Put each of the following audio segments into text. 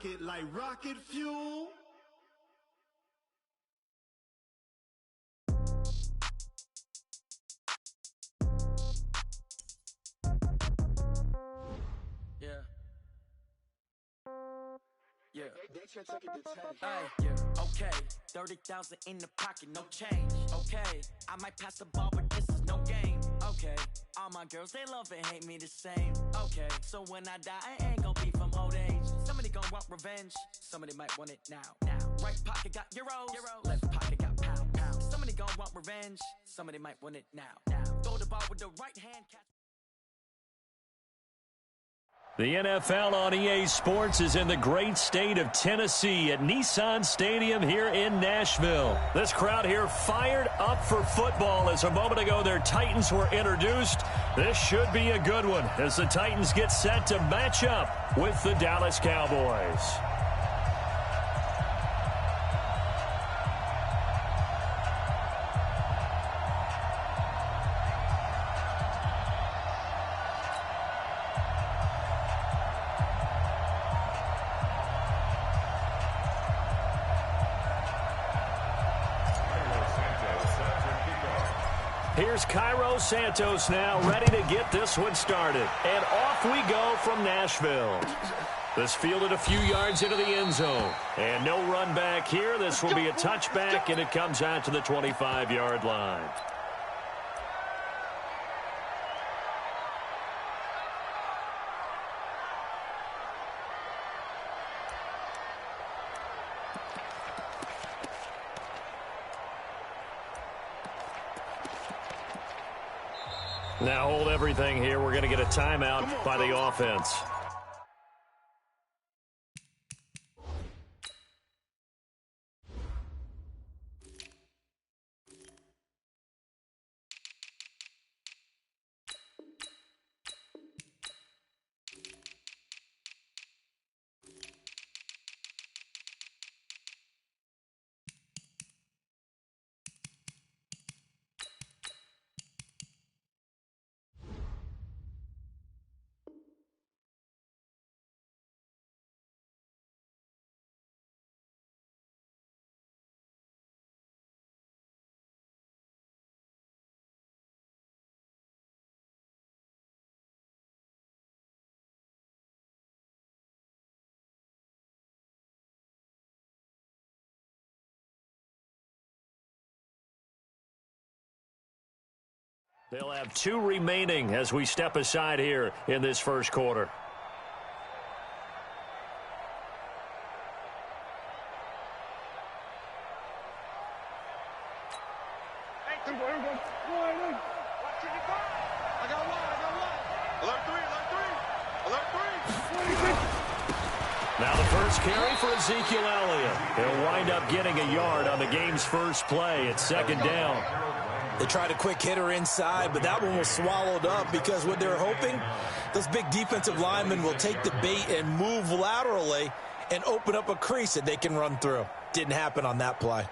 rocket like rocket fuel. Yeah. Hey, yeah, okay. 30,000 in the pocket, no change. Okay, I might pass the ball, but this is no game. Okay, all my girls, they love and hate me the same. Okay, so when I die, I ain't gonna be from old age. Somebody gonna want revenge, somebody might want it now. Right pocket got euros, left pocket got pound. Somebody gonna want revenge, somebody might want it now. Throw the ball with the right hand, catch. The NFL on EA Sports is in the great state of Tennessee at Nissan Stadium here in Nashville. This crowd here fired up for football as a moment ago their Titans were introduced. This should be a good one as the Titans get set to match up with the Dallas Cowboys. Here's Cairo Santos now ready to get this one started. And off we go from Nashville. This fielded a few yards into the end zone. And no run back here. This will be a touchback, and it comes out to the 25-yard line. Now hold everything here. We're going to get a timeout by the offense. They'll have 2 remaining as we step aside here in this first quarter. Now the first carry for Ezekiel Elliott. He'll wind up getting a yard on the game's first play. It's second down. They tried a quick hitter inside, but that one was swallowed up because what they're hoping, those big defensive linemen will take the bait and move laterally and open up a crease that they can run through. Didn't happen on that play.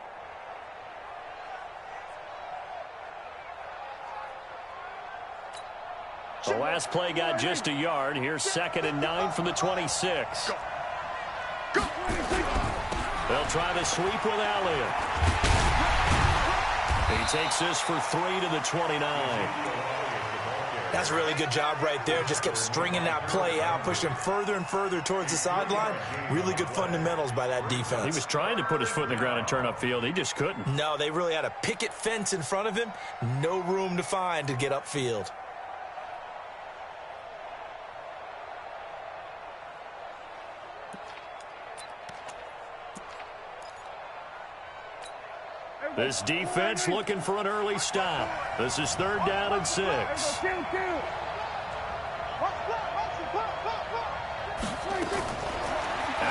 The last play got just a yard. Here's 2nd and 9 from the 26. They'll try the sweep with Elliott. He takes this for 3 to the 29. That's a really good job right there. Just kept stringing that play out, pushing further and further towards the sideline. Really good fundamentals by that defense. He was trying to put his foot in the ground and turn upfield. He just couldn't. No, they really had a picket fence in front of him. No room to find to get upfield. This defense looking for an early stop. This is 3rd down and 6. Out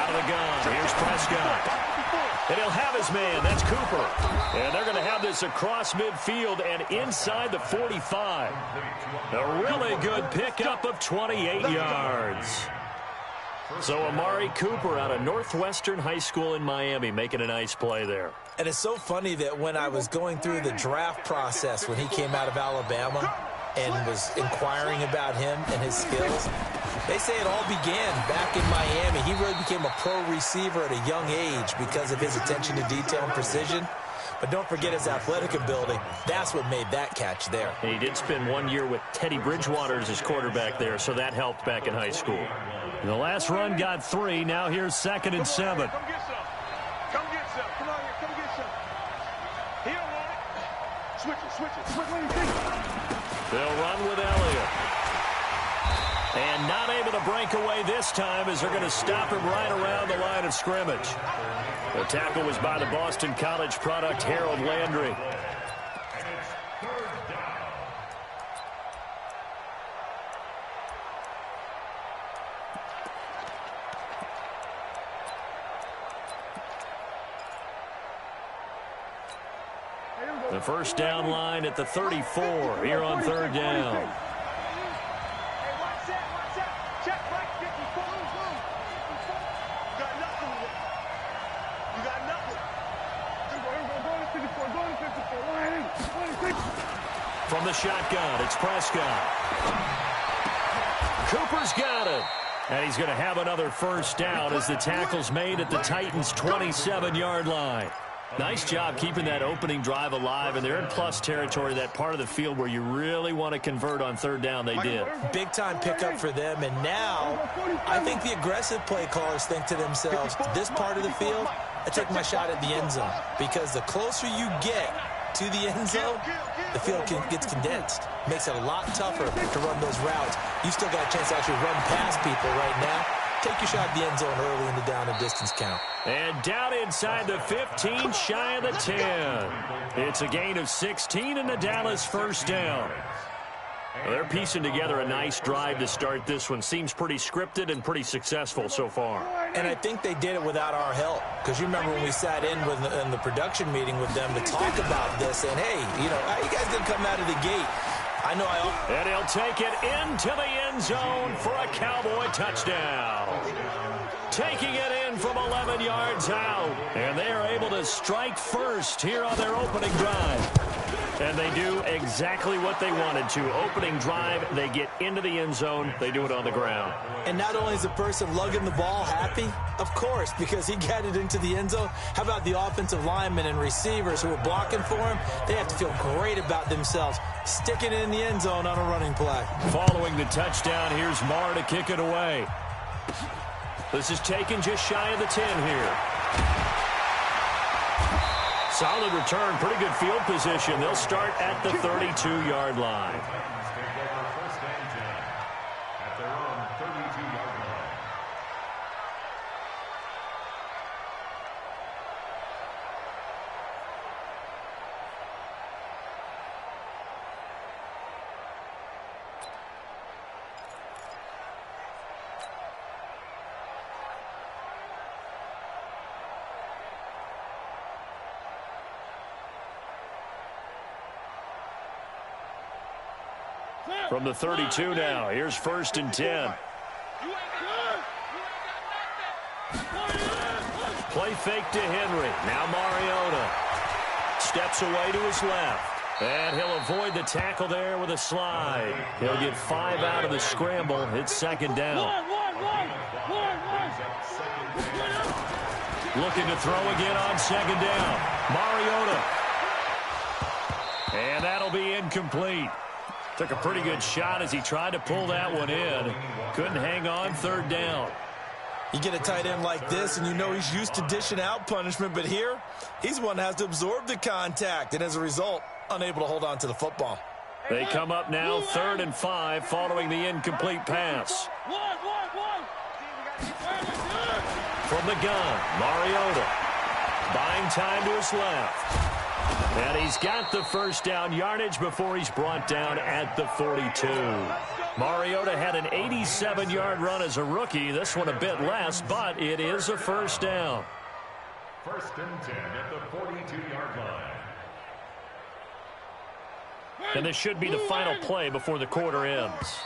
of the gun. Here's Prescott. And he'll have his man. That's Cooper. And they're going to have this across midfield and inside the 45. A really good pickup of 28 yards. So Amari Cooper out of Northwestern High School in Miami making a nice play there. And it's so funny that when I was going through the draft process when he came out of Alabama and was inquiring about him and his skills, They say it all began back in Miami. He really became a pro receiver at a young age because of his attention to detail and precision. But don't forget his athletic ability. That's what made that catch there. He did spend 1 year with Teddy Bridgewater as his quarterback there, so that helped back in high school. The last run got 3. Now here's 2nd and 7. Come get some. Come get some. Come on here. Come get some. He don't want it. Switch it. Switch it. Switch it. They'll run with Elliott. And not able to break away this time as they're going to stop him right around the line of scrimmage. The tackle was by the Boston College product, Harold Landry. The first down line at the 34 here on 3rd down. From the shotgun, it's Prescott. Cooper's got it. And he's going to have another first down as the tackle's made at the Titans' 27-yard line. Nice job keeping that opening drive alive, and they're in plus territory, that part of the field where you really want to convert on 3rd down. They did. Big-time pickup for them, and now I think the aggressive play callers think to themselves, this part of the field, I take my shot at the end zone, because the closer you get to the end zone, the field gets condensed. Makes it a lot tougher to run those routes. You still got a chance to actually run past people right now. Take your shot at the end zone early in the down and distance count. And down inside the 15, shy of the 10. It's a gain of 16 in the Dallas first down. Well, they're piecing together a nice drive to start this one. Seems pretty scripted and pretty successful so far. And I think they did it without our help. Because you remember when we sat in the production meeting with them to talk about this. And, hey, you know, how you guys going to come out of the gate? I know and he'll take it into the end zone for a Cowboy touchdown. Taking it in from 11 yards out. And they are able to strike first here on their opening drive. And they do exactly what they wanted to. Opening drive, they get into the end zone. They do it on the ground. And not only is the person lugging the ball happy, of course, because he got it into the end zone. How about the offensive linemen and receivers who are blocking for him? They have to feel great about themselves, sticking it in the end zone on a running play. Following the touchdown, here's Marr to kick it away. This is taken just shy of the 10 here. Solid return, pretty good field position. They'll start at the 32-yard line. From the 32 now, here's 1st and 10. Play fake to Henry. Now Mariota steps away to his left. And he'll avoid the tackle there with a slide. He'll get 5 out of the scramble. It's 2nd down. Looking to throw again on 2nd down. Mariota. And that'll be incomplete. Took a pretty good shot as he tried to pull that one in. Couldn't hang on 3rd down. You get a tight end like this, and you know he's used to dishing out punishment, but here, he's one that has to absorb the contact, and as a result, unable to hold on to the football. They come up now 3rd and 5 following the incomplete pass. From the gun, Mariota. Buying time to his left. And he's got the first down yardage before he's brought down at the 42. Mariota had an 87-yard run as a rookie. This one a bit less, but it is a first down. 1st and 10 at the 42-yard line. And this should be the final play before the quarter ends.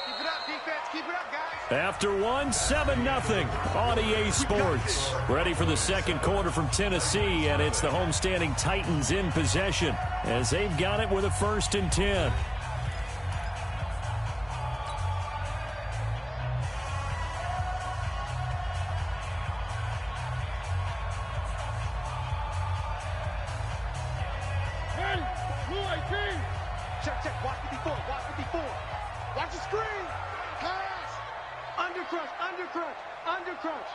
Keep it up, defense. Keep it up, guys. After 1, 7-0 on EA Sports. Ready for the 2nd quarter from Tennessee, and it's the homestanding Titans in possession as they've got it with a 1st and 10. Check, check. Watch 54. Watch 54. Watch the screen. Pass. Under crunch. Under crunch. Under crunch.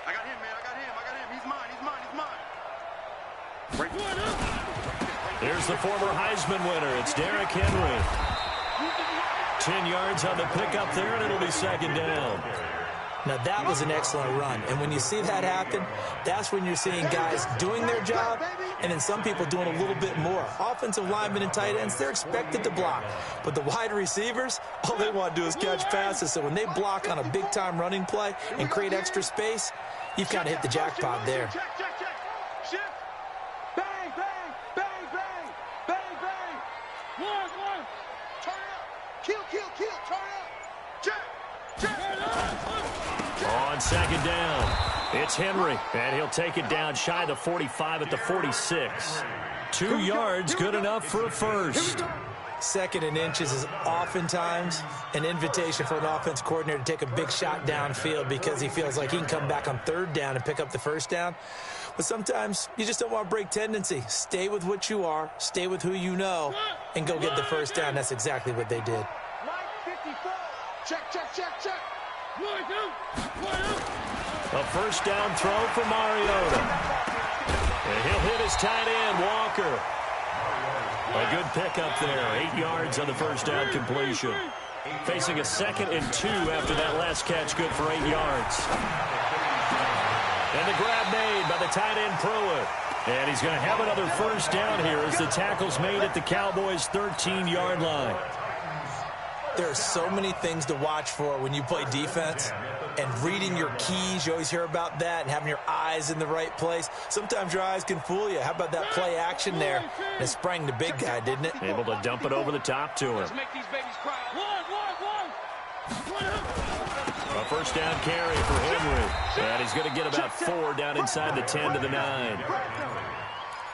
I got him, man. I got him. I got him. He's mine. He's mine. He's mine. Break one up. Here's the former Heisman winner. It's Derrick Henry. 10 yards on the pickup there, and it'll be second down. Now, that was an excellent run. And when you see that happen, that's when you're seeing guys doing their job and then some people doing a little bit more. Offensive linemen and tight ends, they're expected to block. But the wide receivers, all they want to do is catch passes. So when they block on a big-time running play and create extra space, you've kind of hit the jackpot there. Check, check, check. Shift. Bang, bang, bang, bang, bang, bang. One. Turn up. Kill, kill, kill. Turn up. Check, check. On second down, it's Henry, and he'll take it down shy of the 45 at the 46. 2 yards, good enough for a first. Second and inches is oftentimes an invitation for an offense coordinator to take a big shot downfield because he feels like he can come back on third down and pick up the first down. But sometimes you just don't want to break tendency. Stay with what you are, stay with who you know, and go get the first down. That's exactly what they did. Mike 54. Check, check, check, check. A first down throw for Mariota. And he'll hit his tight end, Walker. A good pickup there. 8 yards on the first down completion. Facing a 2nd and 2 after that last catch, good for 8 yards. And the grab made by the tight end Pruitt. And he's going to have another first down here as the tackle's made at the Cowboys' 13-yard line. There are so many things to watch for when you play defense, and reading your keys, you always hear about that, and having your eyes in the right place. Sometimes your eyes can fool you. How about that play action there? And it sprang the big guy, didn't it? Able to dump it over the top to him. Let's make these babies cry. A first down carry for Henry. And he's going to get about 4 down inside the 10 to the 9.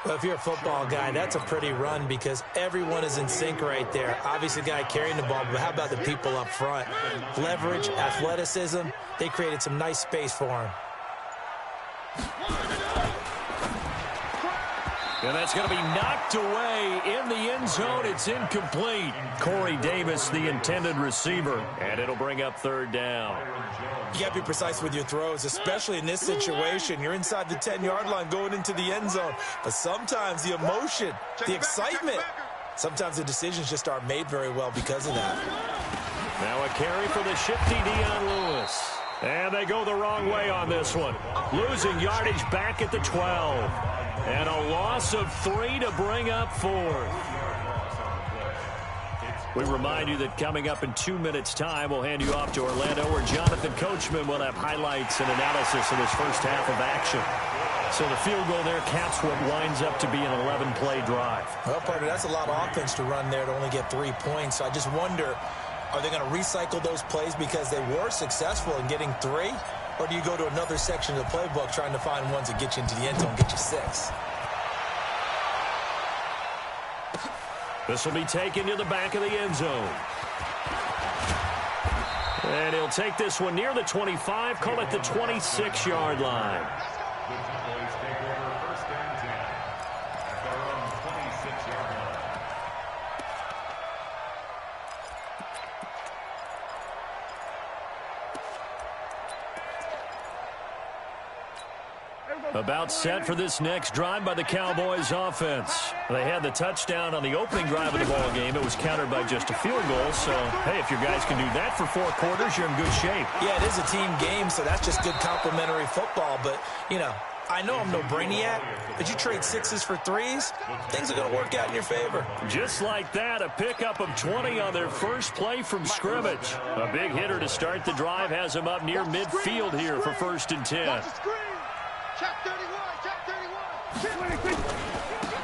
Well, if you're a football guy, that's a pretty run because everyone is in sync right there. Obviously, the guy carrying the ball, but how about the people up front? Leverage, athleticism, they created some nice space for him. And that's going to be knocked away in the end zone. It's incomplete. Corey Davis, the intended receiver, and it'll bring up third down. You got to be precise with your throws, especially in this situation. You're inside the 10-yard line going into the end zone. But sometimes the emotion, the excitement, sometimes the decisions just aren't made very well because of that. Now a carry for the shifty Dion Lewis. And they go the wrong way on this one. Losing yardage back at the 12. And a loss of 3 to bring up 4th. We remind you that coming up in 2 minutes' time, we'll hand you off to Orlando, where Jonathan Coachman will have highlights and analysis of this first half of action. So the field goal there caps what winds up to be an 11-play drive. Well, partner, that's a lot of offense to run there to only get 3 points. So I just wonder, are they going to recycle those plays because they were successful in getting 3? Or do you go to another section of the playbook trying to find ones that get you into the end zone and get you 6? This will be taken to the back of the end zone. And he'll take this one near the 25, call it the 26-yard line. The Cowboys take over first and 10 at their own 26-yard line. About set for this next drive by the Cowboys offense. They had the touchdown on the opening drive of the ball game. It was countered by just a field goal. So, hey, if your guys can do that for 4 quarters, you're in good shape. Yeah, it is a team game, so that's just good complimentary football. But, you know, I know I'm no brainiac, but you trade 6s for 3s, things are going to work out in your favor. Just like that, a pickup of 20 on their first play from scrimmage. A big hitter to start the drive has him up near midfield here for first and 10. Check 31, check 31.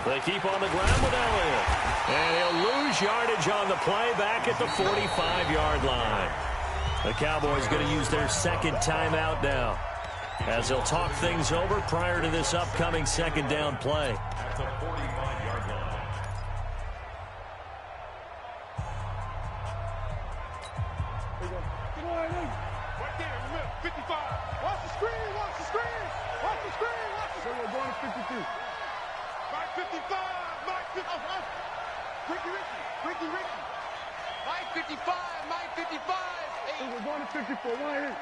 They keep on the ground with Elliott. And he'll lose yardage on the play back at the 45-yard line. The Cowboys going to use their second timeout now, as they'll talk things over prior to this upcoming second down play. At the 45-yard line. Right there in the middle, 55. Watch the screen, watch the screen. Watch the screen, watch the screen. We're going to 52. Mike 55. Mike 55. Ricky. Mike 55. Mike 55. Hey, we're going to 54. Why here?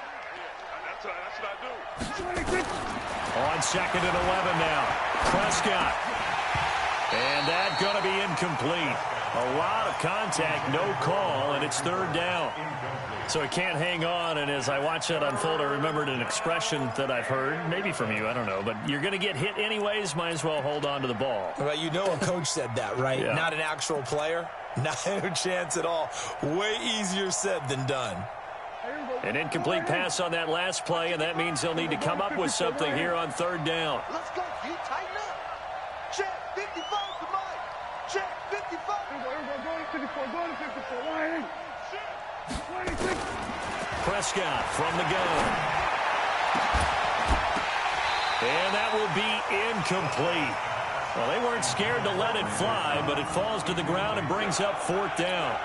That's what I do. On 2nd and 11 now. Prescott. And that's going to be incomplete. A lot of contact, no call, and it's 3rd down. So he can't hang on, and as I watch that unfold, I remembered an expression that I've heard, maybe from you, I don't know, but you're going to get hit anyways, might as well hold on to the ball. Well, you know a coach said that, right? Yeah. Not an actual player. Not a chance at all. Way easier said than done. An incomplete pass on that last play, and that means they'll need to come up with something here on 3rd down. Let's go, G. Tighten up. Check 55 to Mike. Check 55. Go to 54. Go to 54. Why here? Prescott from the gun. And that will be incomplete. Well, they weren't scared to let it fly, but it falls to the ground and brings up 4th down.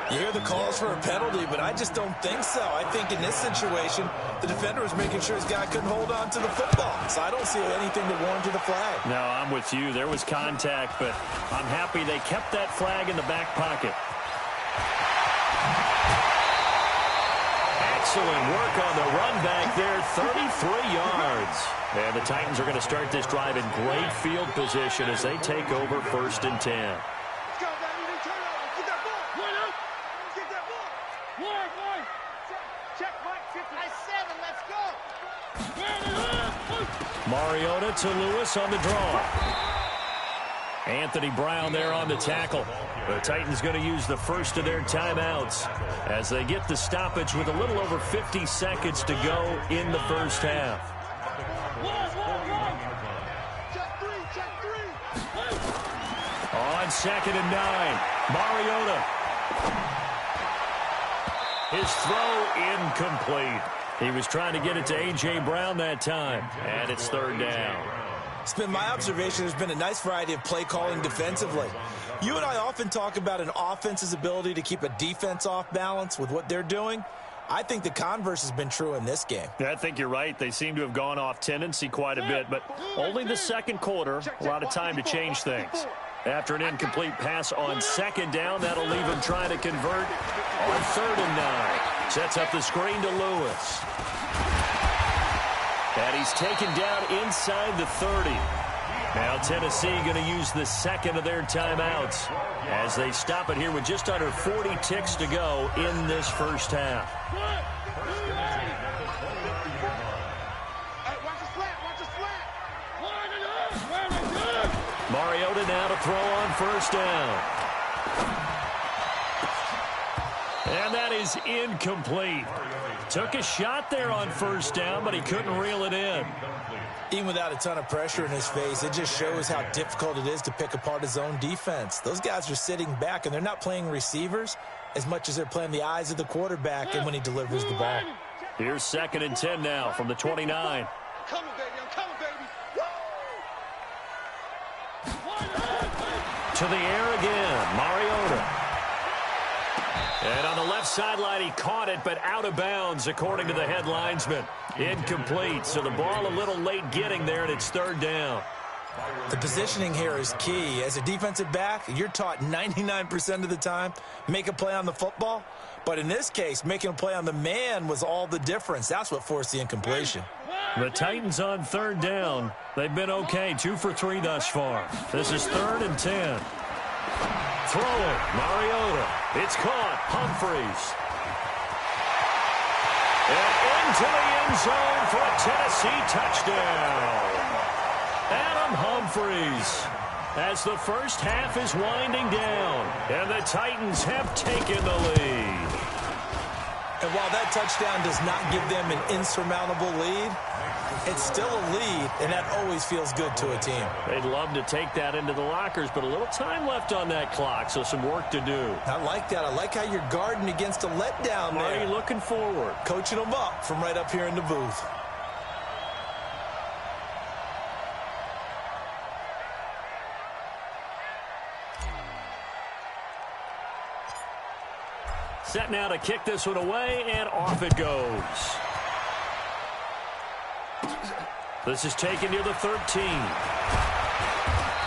You hear the calls for a penalty, but I just don't think so. I think in this situation, the defender was making sure his guy couldn't hold on to the football. So I don't see anything to warrant the flag. No, I'm with you. There was contact, but I'm happy they kept that flag in the back pocket. Excellent work on the run back there, 33 yards. And the Titans are going to start this drive in great field position as they take over 1st and 10. Let's go, baby. Turn over. Get that ball. Run up. Get that ball. One. Check Mike 57. Let's go. Mariota to Lewis on the draw. Anthony Brown there on the tackle. The Titans going to use the first of their timeouts as they get the stoppage with a little over 50 seconds to go in the first half. Check three. On 2nd and 9, Mariota. His throw incomplete. He was trying to get it to A.J. Brown that time, and it's 3rd down. It's been my observation there's been a nice variety of play calling defensively. You and I often talk about an offense's ability to keep a defense off balance with what they're doing. I think the converse has been true in this game. Yeah, I think you're right. They seem to have gone off tendency quite a bit, but only the 2nd quarter, a lot of time to change things. After an incomplete pass on 2nd down, that'll leave him trying to convert on 3rd and 9. Sets up the screen to Lewis. And he's taken down inside the 30. Now Tennessee going to use the 2nd of their timeouts as they stop it here with just under 40 ticks to go in this first half. Mariota now to throw on 1st down. And that is incomplete. Took a shot there on 1st down, but he couldn't reel it in. Even without a ton of pressure in his face, it just shows how difficult it is to pick apart his own defense. Those guys are sitting back, and they're not playing receivers as much as they're playing the eyes of the quarterback and when he delivers the ball. Here's 2nd and 10 now from the 29. I'm coming, baby. To the air again, Mariota. And on the left sideline, he caught it, but out of bounds, according to the head linesman. Incomplete, so the ball a little late getting there, and it's 3rd down. The positioning here is key. As a defensive back, you're taught 99% of the time, make a play on the football. But in this case, making a play on the man was all the difference. That's what forced the incompletion. The Titans on 3rd down. They've been okay, 2 for 3 thus far. This is 3rd and 10. Throwing, Mariota. It's caught, Humphries. And into the end zone for a Tennessee touchdown. Adam Humphries, as the first half is winding down, and the Titans have taken the lead. And while that touchdown does not give them an insurmountable lead, it's still a lead, and that always feels good to a team. They'd love to take that into the lockers, but a little time left on that clock, so some work to do. I like that. I like how you're guarding against a letdown there. Are you looking forward? Coaching them up from right up here in the booth. Set now to kick this one away, and off it goes. This is taken near the 13.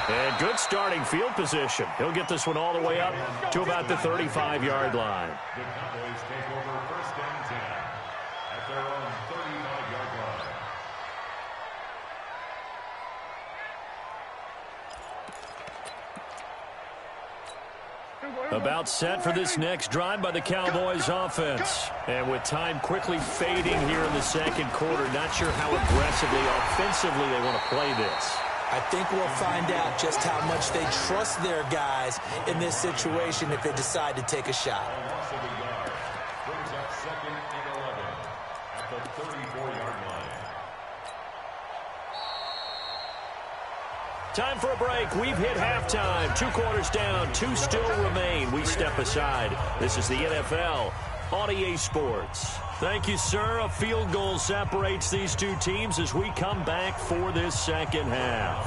And good starting field position. He'll get this one all the way up to about the 35-yard line. The Cowboys take over first and 10 at their own 35-yard line. About set for this next drive by the Cowboys offense. And with time quickly fading here in the second quarter, not sure how aggressively, offensively they want to play this. I think we'll find out just how much they trust their guys in this situation if they decide to take a shot. Loss of a yard brings up second and 11 at the 34-yard line. Time for a break. We've hit halftime. 2 quarters down. 2 still remain. We step aside. This is the NFL on EA Sports. Thank you, sir. A field goal separates these two teams as we come back for this second half.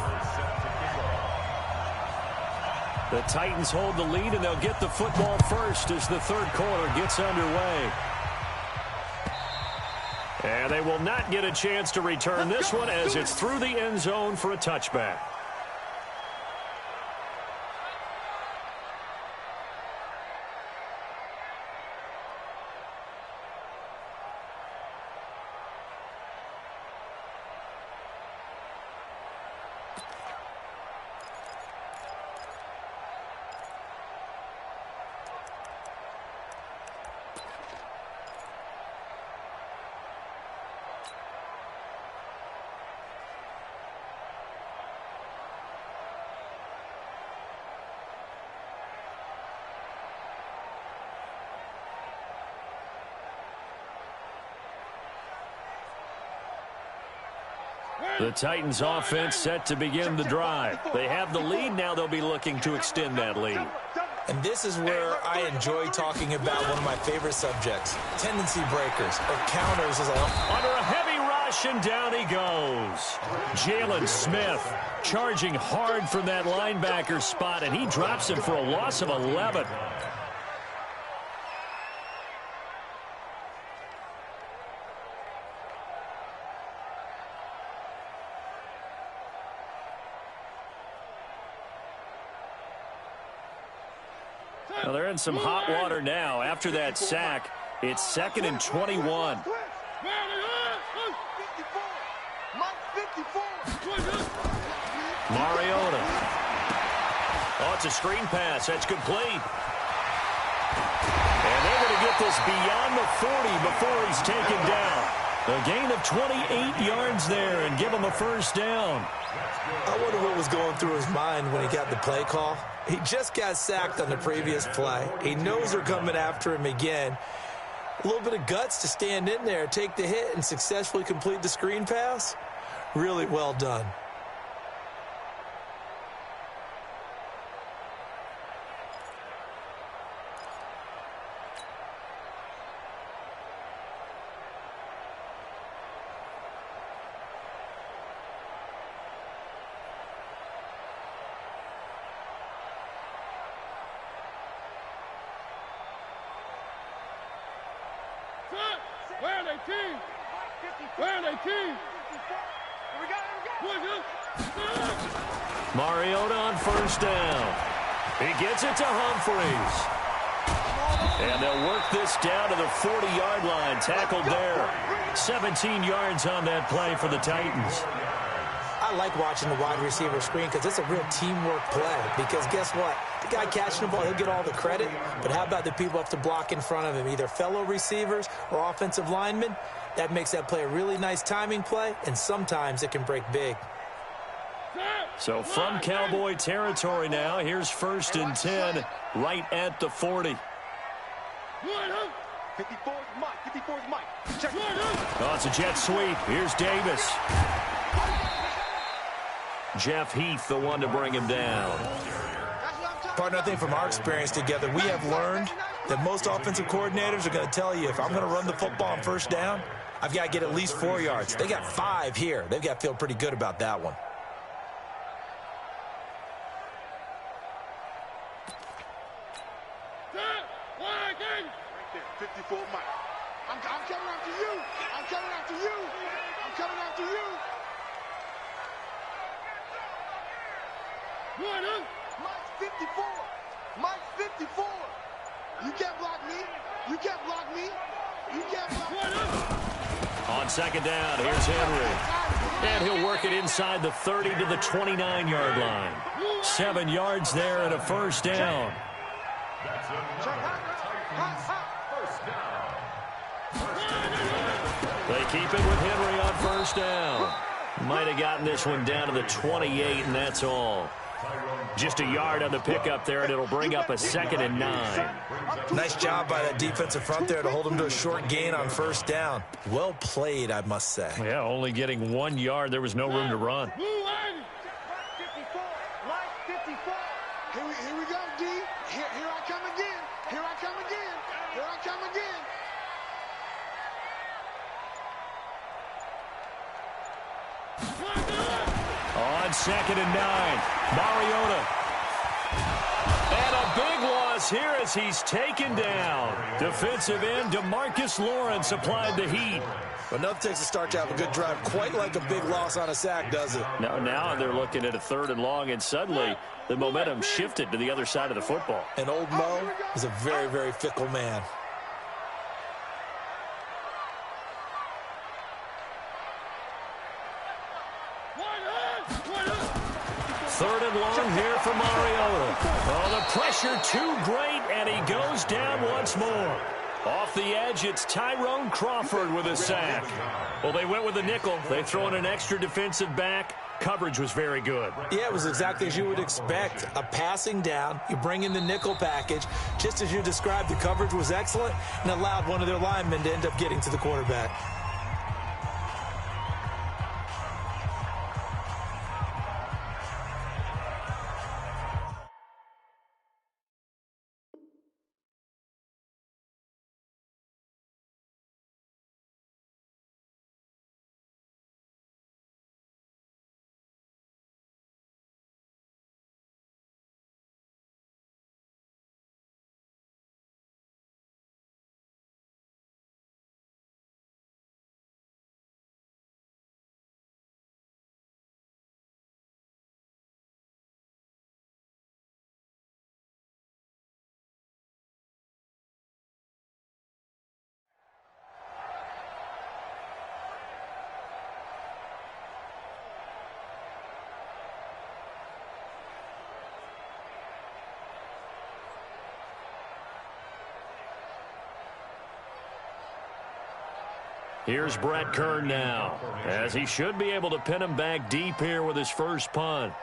The Titans hold the lead, and they'll get the football first as the third quarter gets underway. And they will not get a chance to return this one as it's through the end zone for a touchback. The Titans offense set to begin the drive. They have the lead. Now they'll be looking to extend that lead. And this is where I enjoy talking about one of my favorite subjects, tendency breakers or counters. Under a heavy rush, and down he goes. Jalen Smith charging hard from that linebacker spot, and he drops him for a loss of 11. Well, they're in some hot water now. After that sack, it's 2nd and 21. Mariota. Oh, it's a screen pass. That's complete. And they're going to get this beyond the 40 before he's taken down. A gain of 28 yards there and give him a first down. I wonder what was going through his mind when he got the play call. He just got sacked on the previous play. He knows they're coming after him again. A little bit of guts to stand in there, take the hit, and successfully complete the screen pass. Really well done. Mariota on first down. He gets it to Humphreys. And they'll work this down to the 40-yard line. Tackled there. 17 yards on that play for the Titans. I like watching the wide receiver screen because it's a real teamwork play. Because guess what? The guy catching the ball, he'll get all the credit. But how about the people up to block in front of him, either fellow receivers or offensive linemen? That makes that play a really nice timing play, and sometimes it can break big. So from Cowboy territory now, here's 1st and 10 right at the 40. 54's Mike. 54's Mike. Check it. Oh, it's a jet sweep. Here's Davis. Jeff Heath, the one to bring him down. Partner, I think from our experience together, we have learned that most offensive coordinators are going to tell you, if I'm going to run the football on first down, I've got to get at least 4 yards. They got 5 here. They've got to feel pretty good about that one. Right there, 54 Mike. I'm coming after you. I'm coming after you. I'm coming after you. second down. Here's Henry. And he'll work it inside the 30 to the 29-yard line. 7 yards there and a first down. They keep it with Henry on first down. Might have gotten this one down to the 28, and that's all. Just a yard on the pickup there, and it'll bring up a 2nd and 9. Nice job by that defensive front there to hold him to a short gain on first down. Well played, I must say. Yeah, only getting 1 yard. There was no room to run. Here we go, D. Here I come again. Here I come again. Here I come again. On 2nd and 9, Mariota. And a big loss here as he's taken down. Defensive end DeMarcus Lawrence applied the heat. But nothing takes a start to have a good drive, quite like a big loss on a sack, does it? Now they're looking at a 3rd and long, and suddenly the momentum shifted to the other side of the football. And old Mo is a very, very fickle man. 3rd and long here for Mariota. Oh, the pressure too great, and he goes down once more. Off the edge, it's Tyrone Crawford with a sack. Well, they went with the nickel. They throw in an extra defensive back. Coverage was very good. Yeah, it was exactly as you would expect. A passing down, you bring in the nickel package. Just as you described, the coverage was excellent and allowed one of their linemen to end up getting to the quarterback. Here's Brett Kern now, as he should be able to pin him back deep here with his first punt.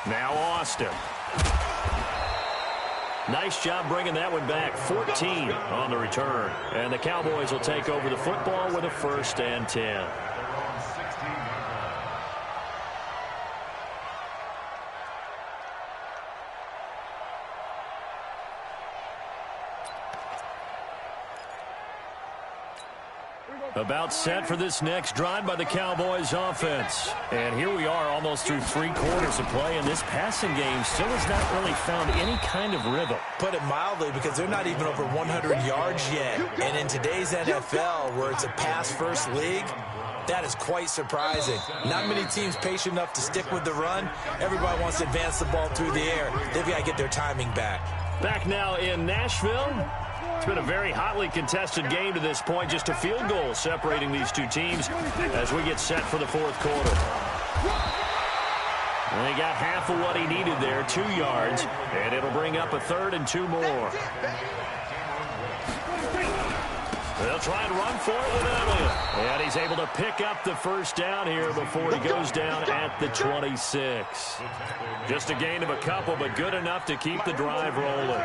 Now Austin. Nice job bringing that one back. 14 on the return. And the Cowboys will take over the football with a 1st and 10. About set for this next drive by the Cowboys offense. And here we are almost through 3 quarters of play, and this passing game still has not really found any kind of rhythm. Put it mildly, because they're not even over 100 yards yet. And in today's NFL, where it's a pass-first league, that is quite surprising. Not many teams patient enough to stick with the run. Everybody wants to advance the ball through the air. They've got to get their timing back. Back now in Nashville. It's been a very hotly contested game to this point. Just a field goal separating these two teams as we get set for the 4th quarter. And he got half of what he needed there, 2 yards, and it'll bring up a 3rd and 2 more. They'll try and run for it with Elliott. And he's able to pick up the first down here before he goes down at the 26. Just a gain of a couple, but good enough to keep the drive rolling.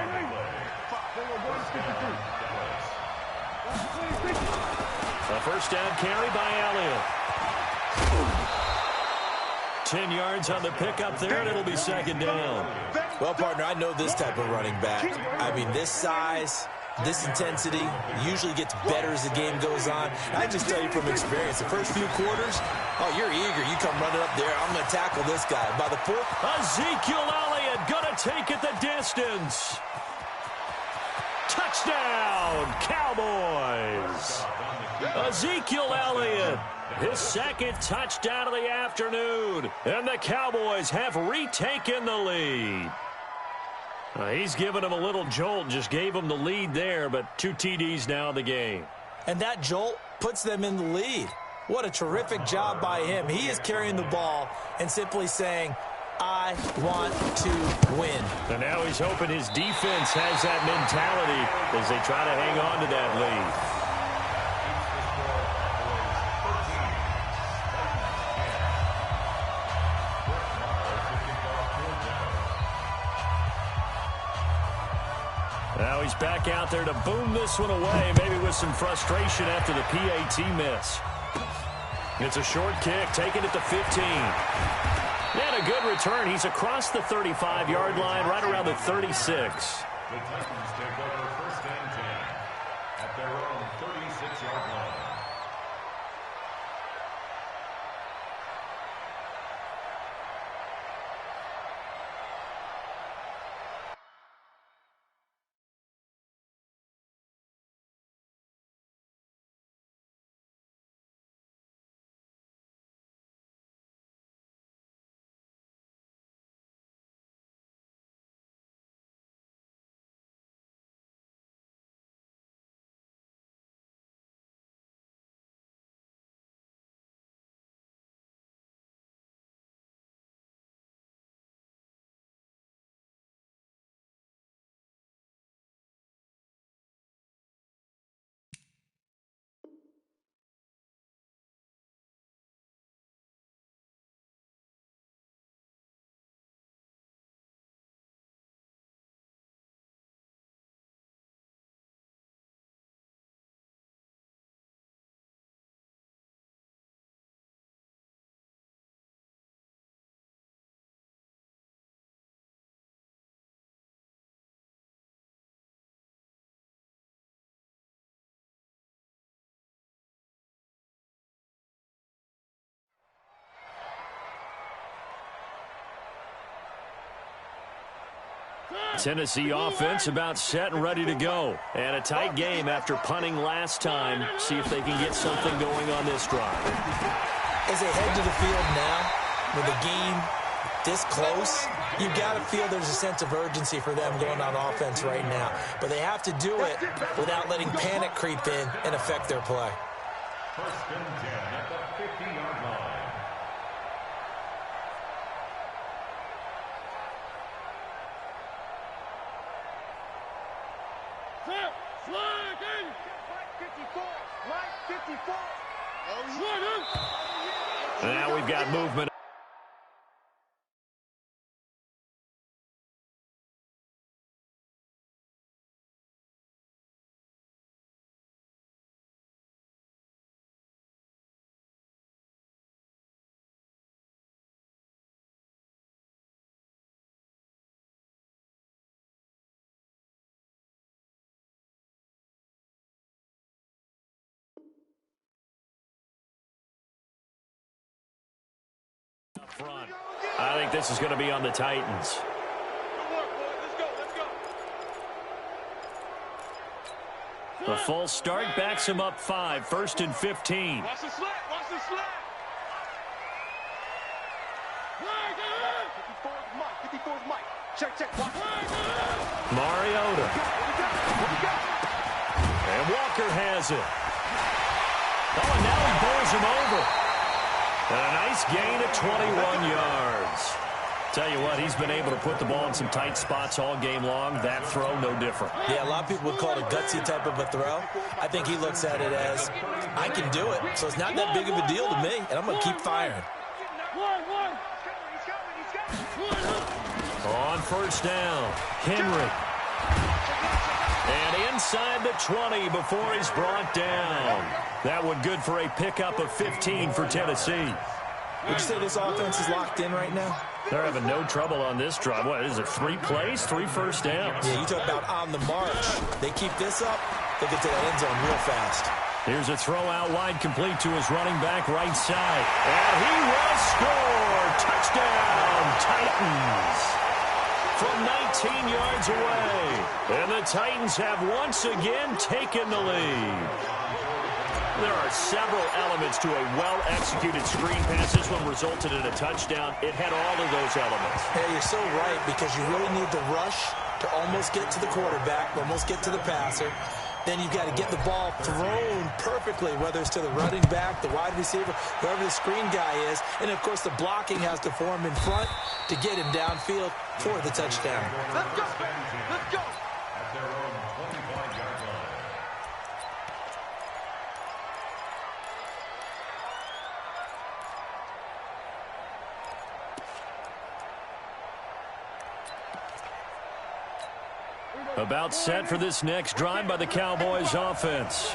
A first down carry by Elliott. 10 yards on the pickup there, and it'll be 2nd down. Well, partner, I know this type of running back. I mean, this size, this intensity usually gets better as the game goes on. I just tell you from experience, the first few quarters, oh, you're eager. You come running up there. I'm going to tackle this guy. By the 4th, Ezekiel Elliott going to take it the distance. Touchdown, Cowboys. Ezekiel Elliott, his second touchdown of the afternoon. And the Cowboys have retaken the lead. He's given him a little jolt, just gave him the lead there, but 2 TDs now in the game. And that jolt puts them in the lead. What a terrific job by him. He is carrying the ball and simply saying, I want to win. And now he's hoping his defense has that mentality as they try to hang on to that lead. Now he's back out there to boom this one away, maybe with some frustration after the PAT miss. It's a short kick, taking it to 15. And a good return. He's across the 35-yard line, right around the 36. The Titans take over 1st and 10 at their own 36-yard line. Tennessee offense about set and ready to go. And a tight game after punting last time. See if they can get something going on this drive. As they head to the field now, with the game this close, you've got to feel there's a sense of urgency for them going on offense right now. But they have to do it without letting panic creep in and affect their play. 1st and 10 at the 50-yard line. Now we've got movement. Front. I think this is going to be on the Titans. The full start backs him up 5, 1st and 15. Watch the slant, watch the slant. 54's Mike. Check, watch. Mariota. And Walker has it. Oh, and now he bowls him over. And a nice gain of 21 yards. Tell you what, he's been able to put the ball in some tight spots all game long. That throw, no different. Yeah, a lot of people would call it a gutsy type of a throw. I think he looks at it as, I can do it, so it's not that big of a deal to me, and I'm going to keep firing. On 1st down, Henry. And inside the 20 before he's brought down. That one good for a pickup of 15 for Tennessee. Would you say this offense is locked in right now? They're having no trouble on this drive. What is it, 3 plays, 3 first downs? Yeah, you talk about on the march. They keep this up, they get to the end zone real fast. Here's a throw out wide, complete to his running back right side. And he will score. Touchdown, Titans. From 19 yards away. And the Titans have once again taken the lead. There are several elements to a well-executed screen pass. This one resulted in a touchdown. It had all of those elements. Yeah, you're so right, because you really need the rush to almost get to the quarterback, almost get to the passer. Then you've got to get the ball thrown perfectly, whether it's to the running back, the wide receiver, whoever the screen guy is. And, of course, the blocking has to form in front to get him downfield for the touchdown. Let's go. Let's go. At their own 25-yard line. About set for this next drive by the Cowboys offense.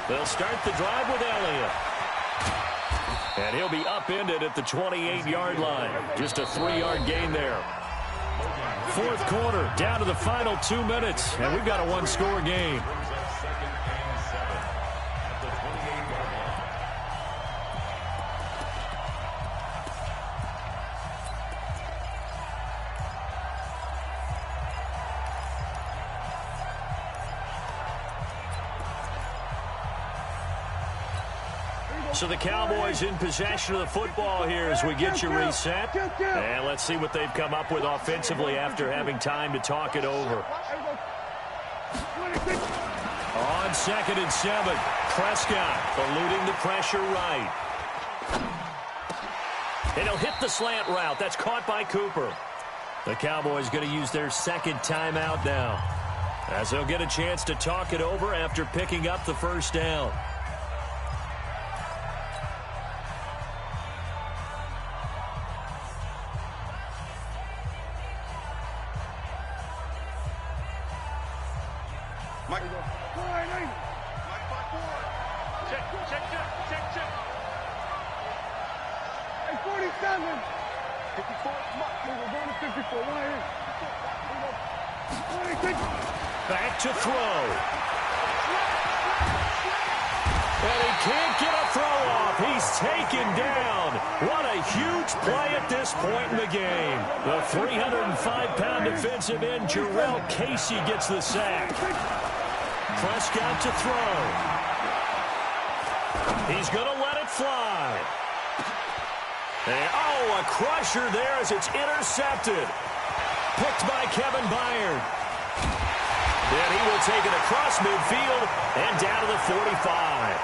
They'll start the drive with Elliott. And he'll be upended at the 28-yard line. Just a 3-yard gain there. Fourth quarter, down to the final 2 minutes. And we've got a one-score game. Brings up 2nd and 7 at the 28-yard line. So the Cowboys in possession of the football here as we get you reset. And let's see what they've come up with offensively after having time to talk it over. On 2nd and 7, Prescott eluding the pressure right. And he'll hit the slant route. That's caught by Cooper. The Cowboys going to use their second timeout now, as they'll get a chance to talk it over after picking up the first down. Back to throw. And he can't get a throw off. He's taken down. What a huge play at this point in the game. The 305-pound defensive end, Jarrell Casey, gets the sack. Prescott to throw. He's going to let it fly. And, oh, a crusher there as it's intercepted. Picked by Kevin Byard. Then he will take it across midfield and down to the 45.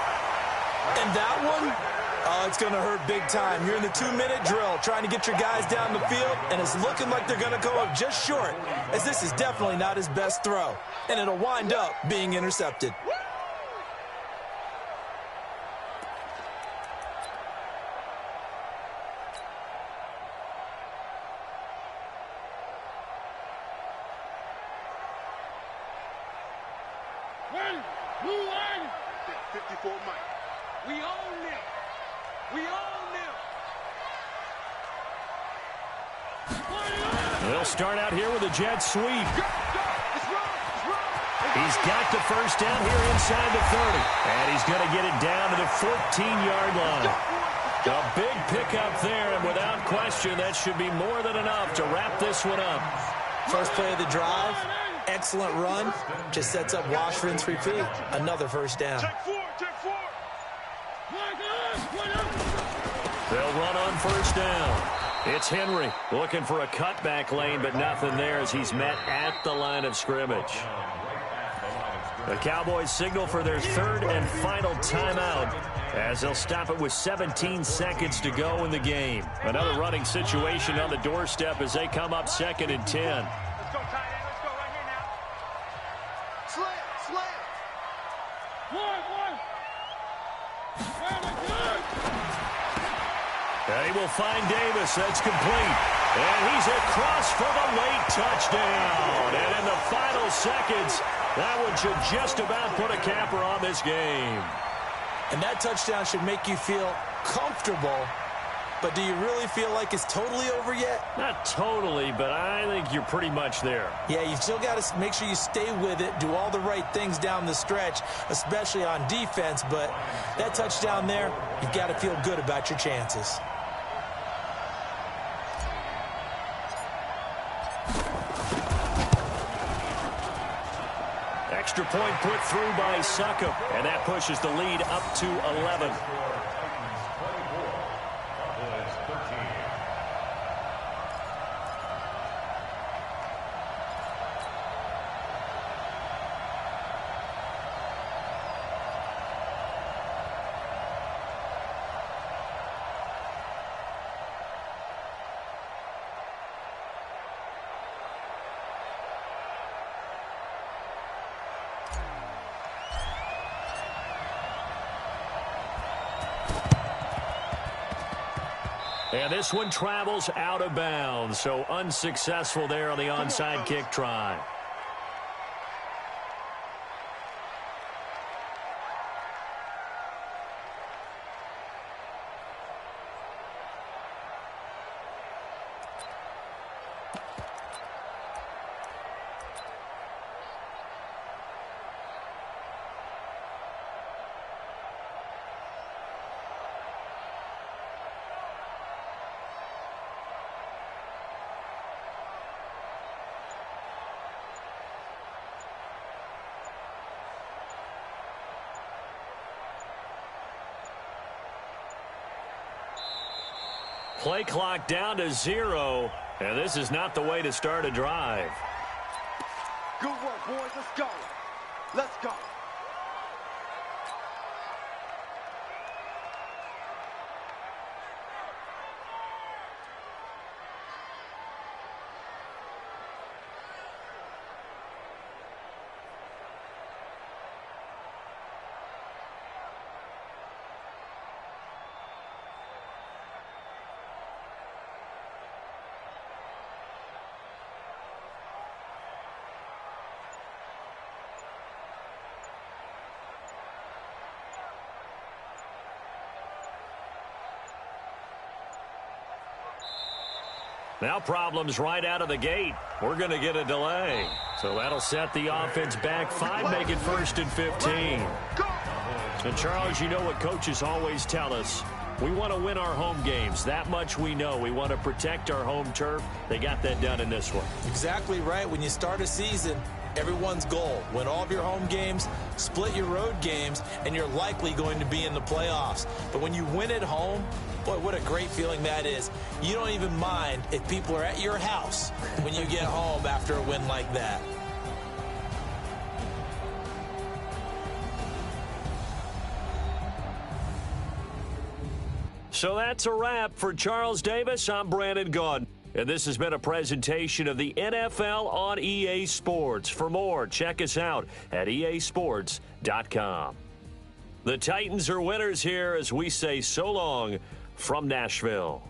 And that one, it's going to hurt big time. You're in the 2-minute drill trying to get your guys down the field, and it's looking like they're going to go up just short, as this is definitely not his best throw. And it'll wind up being intercepted. Blue line. 54 Mike. We own them. We own them. They'll start out here with a jet sweep. He's got the first down here inside the 30. And he's going to get it down to the 14-yard line. A big pickup there, and without question, that should be more than enough to wrap this one up. First play of the drive. Excellent run. Just sets up wash, rinse, repeat. Another first down. They'll run on first down. It's Henry looking for a cutback lane, but nothing there as he's met at the line of scrimmage. The Cowboys signal for their third and final timeout as they'll stop it with 17 seconds to go in the game. Another running situation on the doorstep as they come up 2nd and 10. And he will find Davis. That's complete. And he's across for the late touchdown. And in the final seconds, that one should just about put a capper on this game. And that touchdown should make you feel comfortable. But do you really feel like it's totally over yet? Not totally, but I think you're pretty much there. Yeah, you've still got to make sure you stay with it, do all the right things down the stretch, especially on defense. But that touchdown there, you've got to feel good about your chances. extra point put through by Succop, and that pushes the lead up to 11. Titans 24, Cowboys 13. And this one travels out of bounds, so unsuccessful there on the onside kick try. Play clock down to 0, and this is not the way to start a drive. Good work, boys. Let's go. Let's go. Now problems right out of the gate. We're going to get a delay. So that'll set the offense back 5, make it 1st and 15. And Charles, you know what coaches always tell us. We want to win our home games. That much we know. We want to protect our home turf. They got that done in this one. Exactly right. When you start a season, everyone's goal: win all of your home games, split your road games, and you're likely going to be in the playoffs. But when you win at home, boy, what a great feeling that is. You don't even mind if people are at your house when you get home after a win like that. So that's a wrap for Charles Davis. I'm Brandon Gaudin. And this has been a presentation of the NFL on EA Sports. For more, check us out at easports.com. The Titans are winners here as we say so long from Nashville.